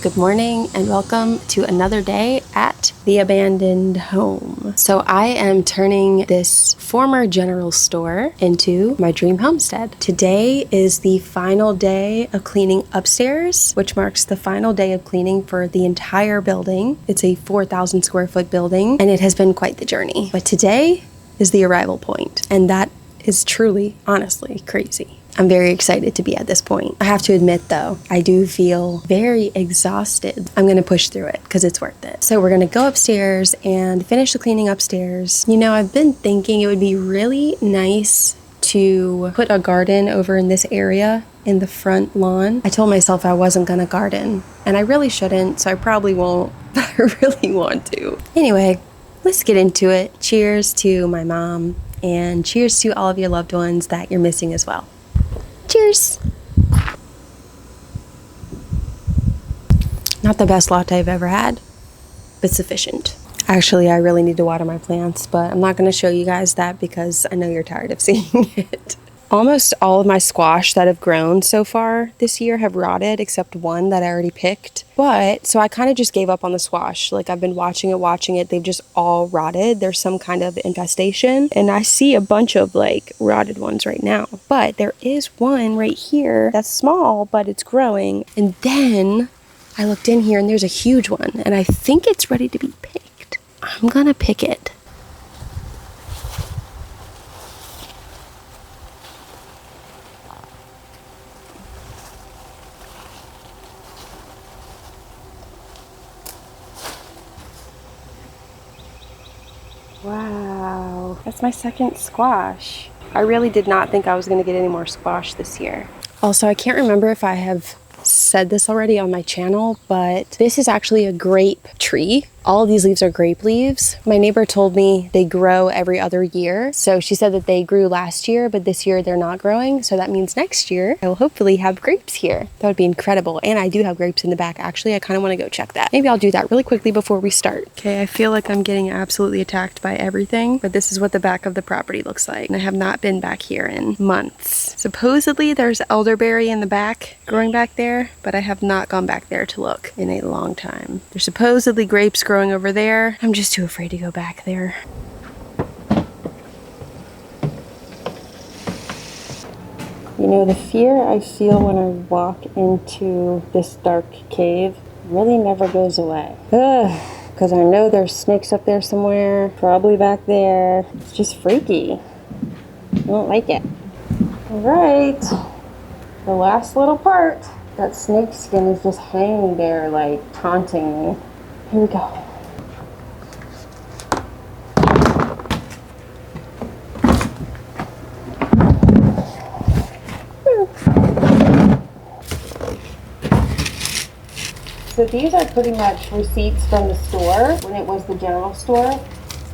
Good morning and welcome to another day at the abandoned home. So I am turning this former general store into my dream homestead. Today is the final day of cleaning upstairs, which marks the final day of cleaning for the entire building. It's a 4,000 square foot building and it has been quite the journey. But today is the arrival point, and that is truly, honestly crazy. I'm very excited to be at this point. I have to admit though, I do feel very exhausted. I'm gonna push through it because it's worth it. So we're gonna go upstairs and finish the cleaning upstairs. You know, I've been thinking it would be really nice to put a garden over in this area in the front lawn. I told myself I wasn't gonna garden, and I really shouldn't, so I probably won't, but I really want to. Anyway, let's get into it. Cheers to my mom, and cheers to all of your loved ones that you're missing as well. Cheers. Not the best latte I've ever had, but sufficient. Actually, I really need to water my plants, but I'm not going to show you guys that because I know you're tired of seeing it. Almost all of my squash that have grown so far this year have rotted, except one that I already picked. But, so I kind of just gave up on the squash. Like, I've been watching it. They've just all rotted. There's some kind of infestation. And I see a bunch of, like, rotted ones right now. But there is one right here that's small, but it's growing. And then I looked in here and there's a huge one. And I think it's ready to be picked. I'm gonna pick it. Wow, that's my second squash. I really did not think I was going to get any more squash this year. Also, I can't remember if I have said this already on my channel, but this is actually a grape tree. All of these leaves are grape leaves. My neighbor told me they grow every other year. So she said that they grew last year, but this year they're not growing. So that means next year I will hopefully have grapes here. That would be incredible. And I do have grapes in the back. Actually, I kind of want to go check that. Maybe I'll do that really quickly before we start. Okay, I feel like I'm getting absolutely attacked by everything, but this is what the back of the property looks like. And I have not been back here in months. Supposedly there's elderberry in the back growing back there, but I have not gone back there to look in a long time. There's supposedly grapes growing over there. I'm just too afraid to go back there. You know, the fear I feel when I walk into this dark cave really never goes away. Because I know there's snakes up there somewhere, probably back there. It's just freaky. I don't like it. All right, the last little part. That snake skin is just hanging there like taunting me. Here we go. So these are pretty much receipts from the store when it was the general store.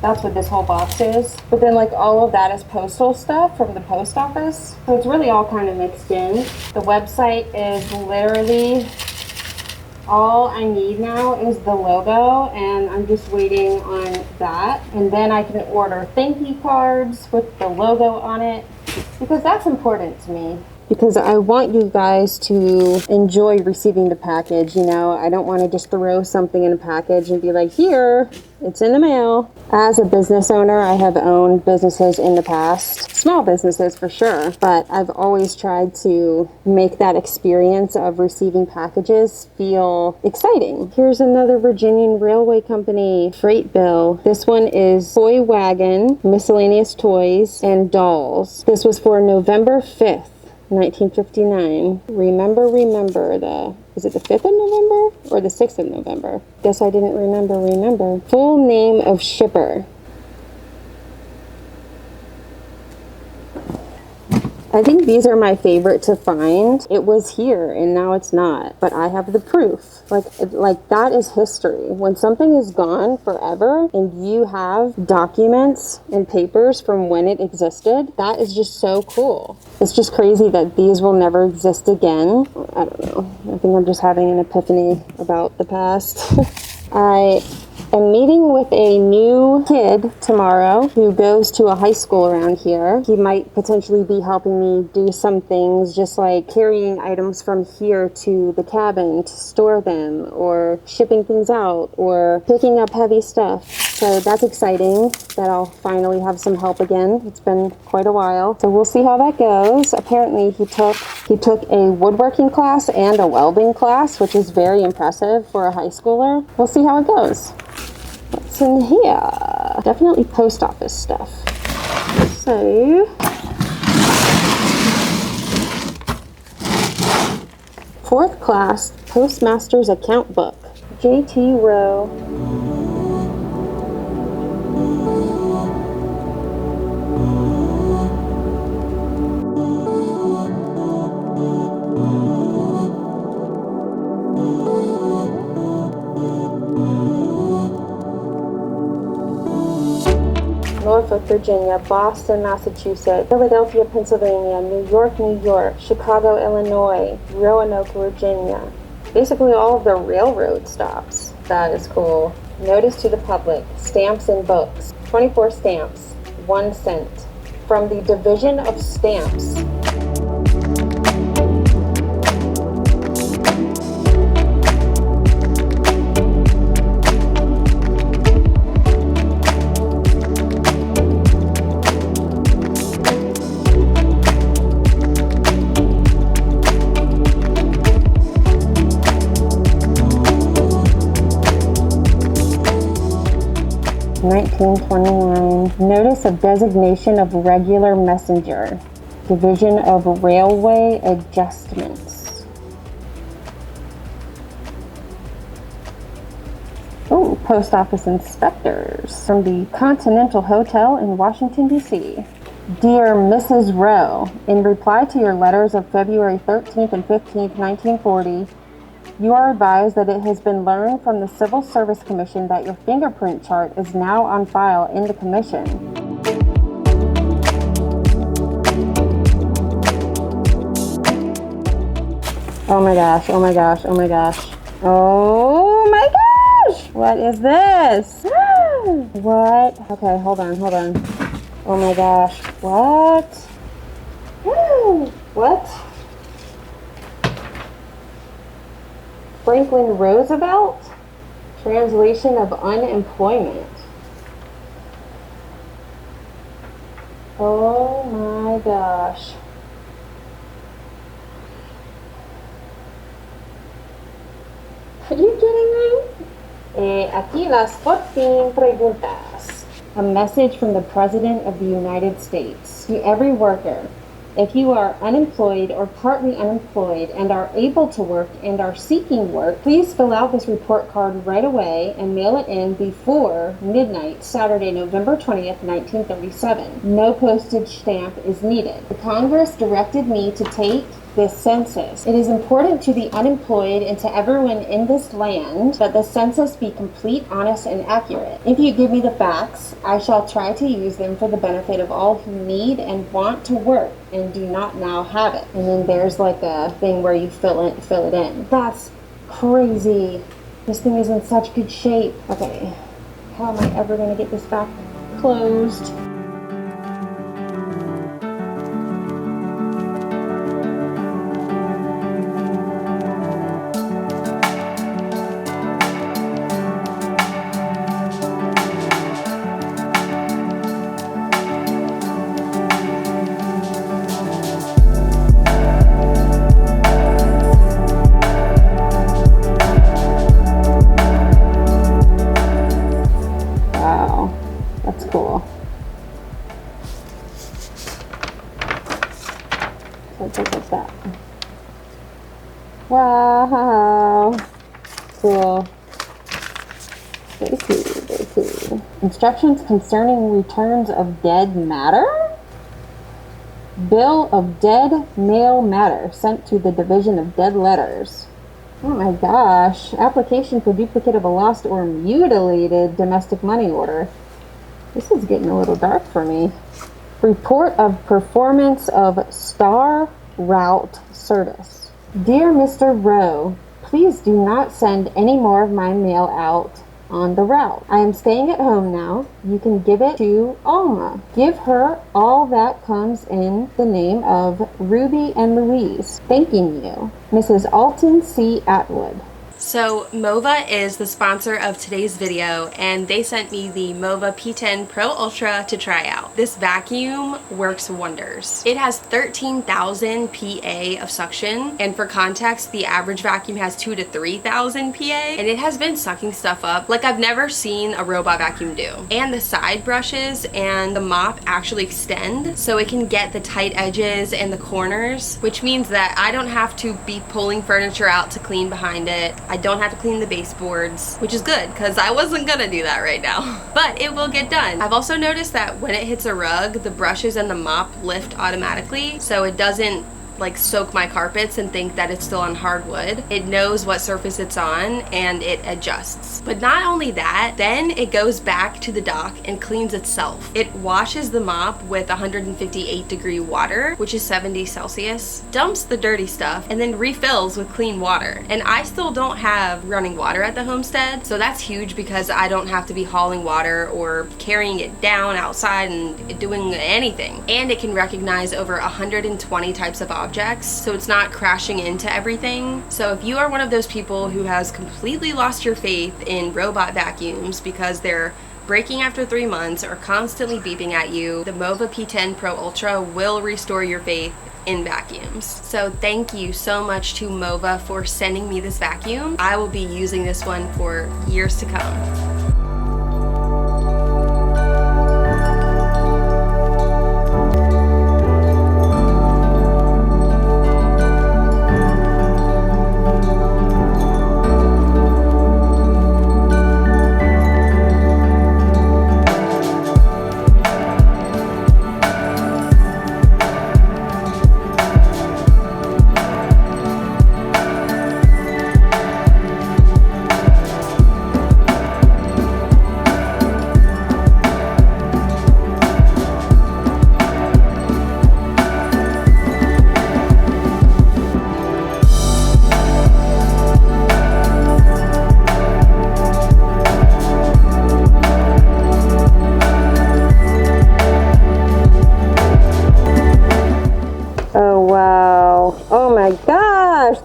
That's what this whole box is. But then like all of that is postal stuff from the post office. So it's really all kind of mixed in. The website is literally all I need now is the logo, and I'm just waiting on that. And then I can order thank you cards with the logo on it, because that's important to me. Because I want you guys to enjoy receiving the package, you know. I don't want to just throw something in a package and be like, here, it's in the mail. As a business owner, I have owned businesses in the past. Small businesses for sure, but I've always tried to make that experience of receiving packages feel exciting. Here's another Virginian Railway Company freight bill. This one is toy wagon, miscellaneous toys, and dolls. This was for November 5th. 1959. Remember is it the 5th of November or the 6th of November? Guess I didn't remember. Full name of shipper. I think these are my favorite to find. It was here and now it's not, but I have the proof. Like that is history. When something is gone forever and you have documents and papers from when it existed, that is just so cool. It's just crazy that these will never exist again. I don't know. I think I'm just having an epiphany about the past. I I'm meeting with a new kid tomorrow who goes to a high school around here. He might potentially be helping me do some things, just like carrying items from here to the cabin to store them, or shipping things out, or picking up heavy stuff. So that's exciting that I'll finally have some help again. It's been quite a while. So we'll see how that goes. Apparently he took a woodworking class and a welding class, which is very impressive for a high schooler. We'll see how it goes. What's in here? Definitely post office stuff. So, fourth class postmaster's account book. JT Rowe. Norfolk, Virginia, Boston, Massachusetts, Philadelphia, Pennsylvania, New York, New York, Chicago, Illinois, Roanoke, Virginia. Basically all of the railroad stops. That is cool. Notice to the public, stamps and books. 24 stamps, 1 cent. From the Division of Stamps. 1929. Notice of designation of regular messenger. Division of Railway Adjustments. Oh, post office inspectors from the Continental Hotel in Washington, D.C. Dear Mrs. Rowe, in reply to your letters of February 13th and 15th, 1940, you are advised that it has been learned from the Civil Service Commission that your fingerprint chart is now on file in the commission. Oh my gosh, oh my gosh, oh my gosh. Oh my gosh! What is this? What? Okay, hold on. Oh my gosh, what? What? Franklin Roosevelt? Translation of unemployment. Oh my gosh. Are you kidding me? Aquí las 14 preguntas. A message from the President of the United States. To every worker. If you are unemployed or partly unemployed and are able to work and are seeking work, please fill out this report card right away and mail it in before midnight, Saturday, November 20th, 1937. No postage stamp is needed. The Congress directed me to take this census. It is important to the unemployed and to everyone in this land that the census be complete, honest, and accurate. If you give me the facts, I shall try to use them for the benefit of all who need and want to work and do not now have it. And then there's like a thing where you fill it in. That's crazy. This thing is in such good shape. Okay, how am I ever gonna get this back closed? What's that? Wow. Cool. Very cool, very cool. Instructions concerning returns of dead matter? Bill of dead mail matter sent to the Division of Dead Letters. Oh my gosh. Application for duplicate of a lost or mutilated domestic money order. This is getting a little dark for me. Report of performance of Star Route Service. Dear Mr. Rowe, please do not send any more of my mail out on the route. I am staying at home now. You can give it to Alma. Give her all that comes in the name of Ruby and Louise. Thanking you, Mrs. Alton C. Atwood. So Mova is the sponsor of today's video, and they sent me the Mova P10 Pro Ultra to try out. This vacuum works wonders. It has 13,000 PA of suction, and for context, the average vacuum has 2,000 to 3,000 PA, and it has been sucking stuff up like I've never seen a robot vacuum do. And the side brushes and the mop actually extend, so it can get the tight edges and the corners, which means that I don't have to be pulling furniture out to clean behind it. I don't have to clean the baseboards, which is good because I wasn't gonna do that right now, but it will get done. I've also noticed that when it hits a rug, the brushes and the mop lift automatically, so it doesn't like soak my carpets and think that it's still on hardwood. It knows what surface it's on and it adjusts. But not only that, then it goes back to the dock and cleans itself. It washes the mop with 158-degree water, which is 70 Celsius, dumps the dirty stuff, and then refills with clean water. And I still don't have running water at the homestead, so that's huge because I don't have to be hauling water or carrying it down outside and doing anything. And it can recognize over 120 types of objects, so it's not crashing into everything. So if you are one of those people who has completely lost your faith in robot vacuums because they're breaking after 3 months or constantly beeping at you, the Mova P10 Pro Ultra will restore your faith in vacuums. So thank you so much to Mova for sending me this vacuum. I will be using this one for years to come.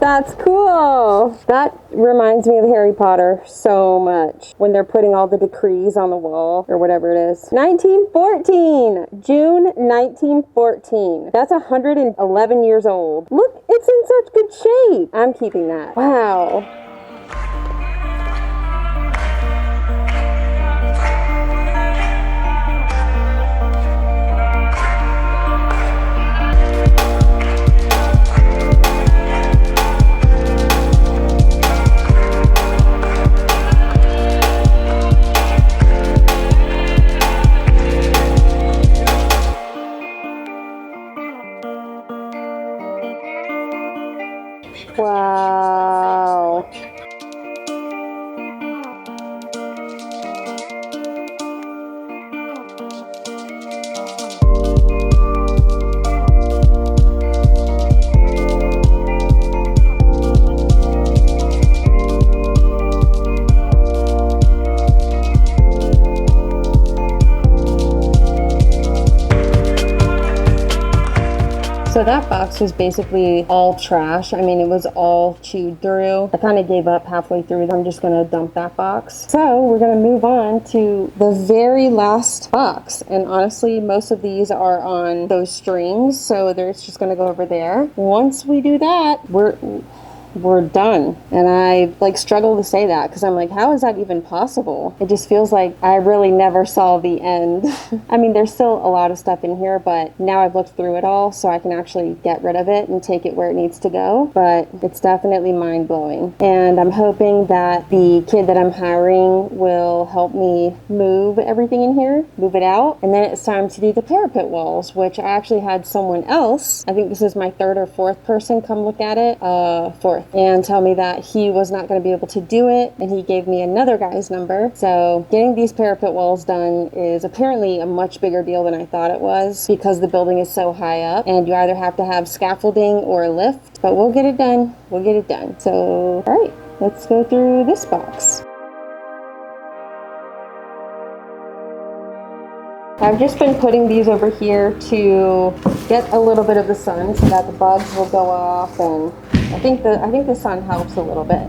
That's cool. That reminds me of Harry Potter so much when they're putting all the decrees on the wall or whatever it is. 1914, June 1914. That's 111 years old. Look, it's in such good shape. I'm keeping that. Wow. Wow. So that box was basically all trash. I mean, it was all chewed through. I kind of gave up halfway through. I'm just gonna dump that box. So we're gonna move on to the very last box. And honestly, most of these are on those strings, so there's just gonna go over there. Once we do that, we're done. And I like struggle to say that because I'm like, how is that even possible? It just feels like I really never saw the end. I mean, there's still a lot of stuff in here, but now I've looked through it all, so I can actually get rid of it and take it where it needs to go. But it's definitely mind-blowing. And I'm hoping that the kid that I'm hiring will help me move everything in here, move it out. And then it's time to do the parapet walls, which I actually had someone else, I think this is my third or fourth person, come look at it, fourth, and tell me that he was not going to be able to do it, and he gave me another guy's number. So getting these parapet walls done is apparently a much bigger deal than I thought it was because the building is so high up and you either have to have scaffolding or a lift, but we'll get it done. We'll get it done. So all right, let's go through this box. I've just been putting these over here to get a little bit of the sun so that the bugs will go off, and I think the sun helps a little bit.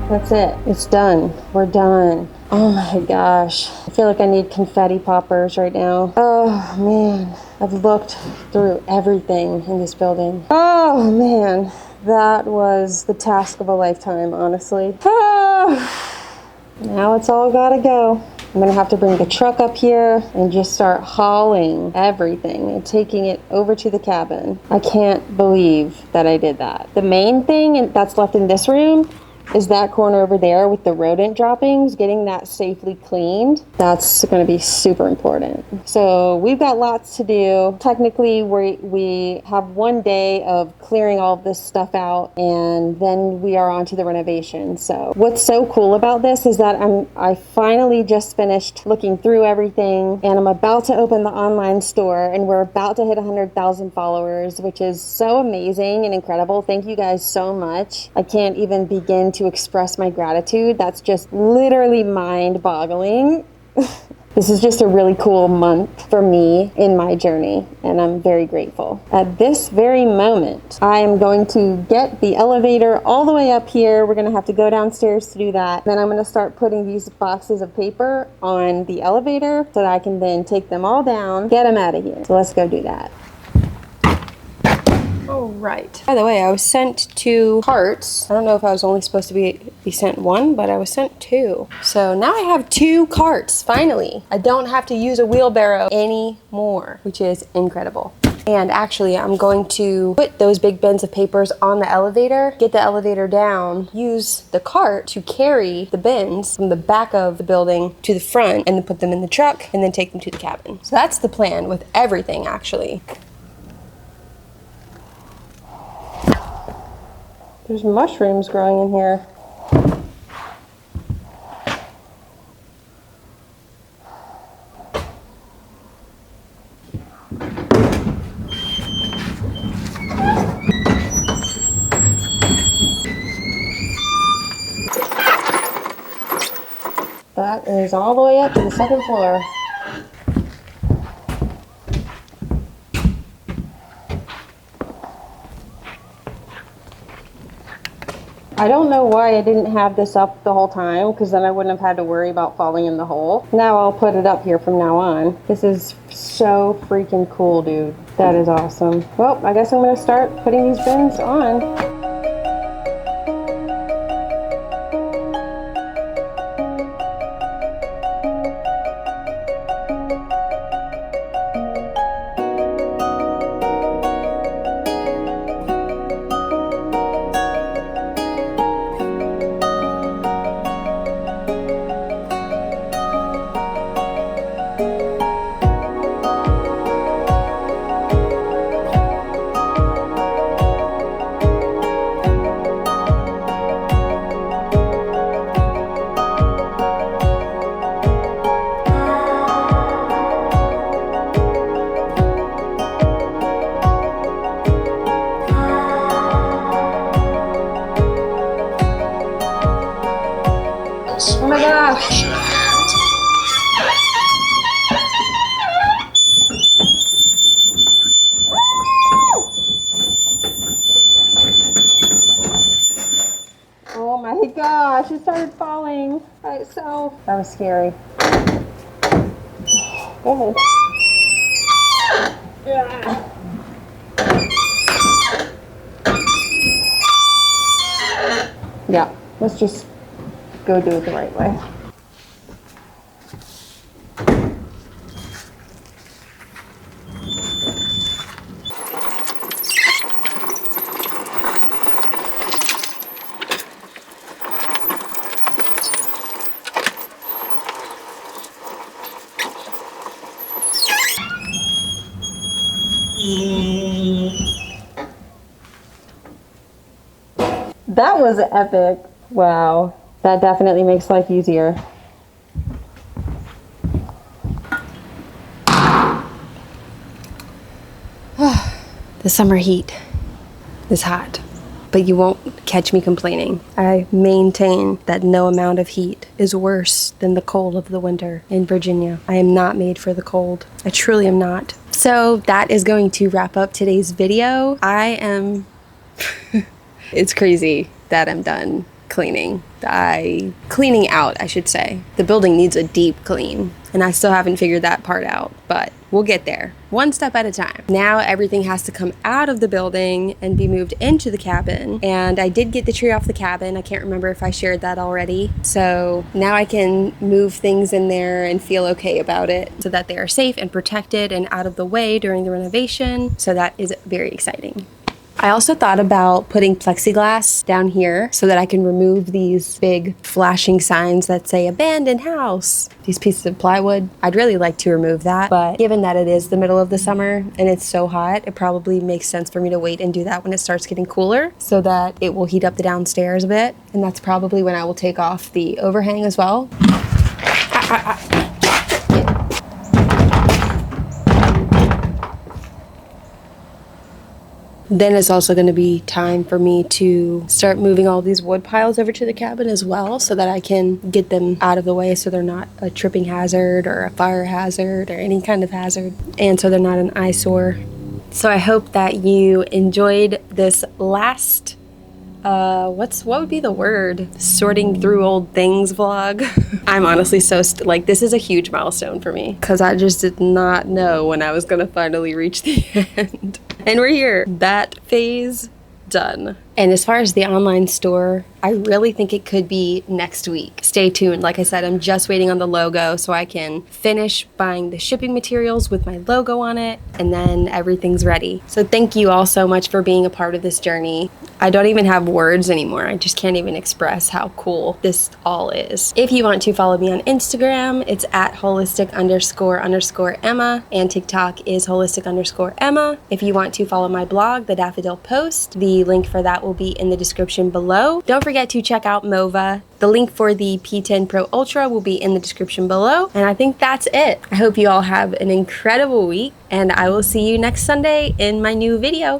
That's it. It's done. We're done. Oh my gosh. I feel like I need confetti poppers right now. Oh man. I've looked through everything in this building. Oh man. That was the task of a lifetime, honestly. Oh. Now it's all gotta go. I'm gonna have to bring the truck up here and just start hauling everything and taking it over to the cabin. I can't believe that I did that. The main thing that's left in this room is that corner over there with the rodent droppings, getting that safely cleaned. That's gonna be super important. So we've got lots to do. Technically, we have one day of clearing all of this stuff out, and then we are on to the renovation. So what's so cool about this is that I finally just finished looking through everything, and I'm about to open the online store, and we're about to hit 100,000 followers, which is so amazing and incredible. Thank you guys so much. I can't even begin to express my gratitude. That's just literally mind-boggling. This is just a really cool month for me in my journey, and I'm very grateful. At this very moment, I am going to get the elevator all the way up here. We're gonna have to go downstairs to do that. Then I'm gonna start putting these boxes of paper on the elevator so that I can then take them all down, get them out of here. So let's go do that. Oh, right. By the way, I was sent 2 carts. I don't know if I was only supposed to be sent 1, but I was sent 2. So now I have 2 carts, finally. I don't have to use a wheelbarrow anymore, which is incredible. And actually, I'm going to put those big bins of papers on the elevator, get the elevator down, use the cart to carry the bins from the back of the building to the front, and then put them in the truck, and then take them to the cabin. So that's the plan with everything, actually. There's mushrooms growing in here. That is all the way up to the 2nd floor. I don't know why I didn't have this up the whole time, because then I wouldn't have had to worry about falling in the hole. Now I'll put it up here from now on. This is so freaking cool, dude. That is awesome. Well, I guess I'm gonna start putting these bins on. Oh my gosh. Oh my gosh, it started falling by itself. That was scary. Go ahead. Yeah. Yeah, let's just go do it the right way. That was epic. Wow. That definitely makes life easier. The summer heat is hot, but you won't catch me complaining. I maintain that no amount of heat is worse than the cold of the winter in Virginia. I am not made for the cold. I truly am not. So that is going to wrap up today's video. It's crazy that I'm done cleaning. Cleaning out, I should say. The building needs a deep clean, and I still haven't figured that part out, but we'll get there, one step at a time. Now everything has to come out of the building and be moved into the cabin, and I did get the tree off the cabin. I can't remember if I shared that already. So now I can move things in there and feel okay about it so that they are safe and protected and out of the way during the renovation. So that is very exciting. I also thought about putting plexiglass down here so that I can remove these big flashing signs that say abandoned house. These pieces of plywood, I'd really like to remove that, but given that it is the middle of the summer and it's so hot, it probably makes sense for me to wait and do that when it starts getting cooler so that it will heat up the downstairs a bit. And that's probably when I will take off the overhang as well. Then it's also going to be time for me to start moving all these wood piles over to the cabin as well so that I can get them out of the way so they're not a tripping hazard or a fire hazard or any kind of hazard, and so they're not an eyesore. So I hope that you enjoyed this last what would be the word? Sorting through old things vlog. I'm honestly so like, this is a huge milestone for me because I just did not know when I was gonna finally reach the end. And we're here. That phase done. And as far as the online store, I really think it could be next week. Stay tuned. Like I said, I'm just waiting on the logo so I can finish buying the shipping materials with my logo on it, and then everything's ready. So thank you all so much for being a part of this journey. I don't even have words anymore. I just can't even express how cool this all is. If you want to follow me on Instagram, it's at holistic__Emma, and TikTok is holistic_Emma. If you want to follow my blog, The Daffodil Post, the link for that will be in the description below. Don't forget to check out Mova. The link for the P10 Pro Ultra will be in the description below. And I think that's it. I hope you all have an incredible week, and I will see you next Sunday in my new video.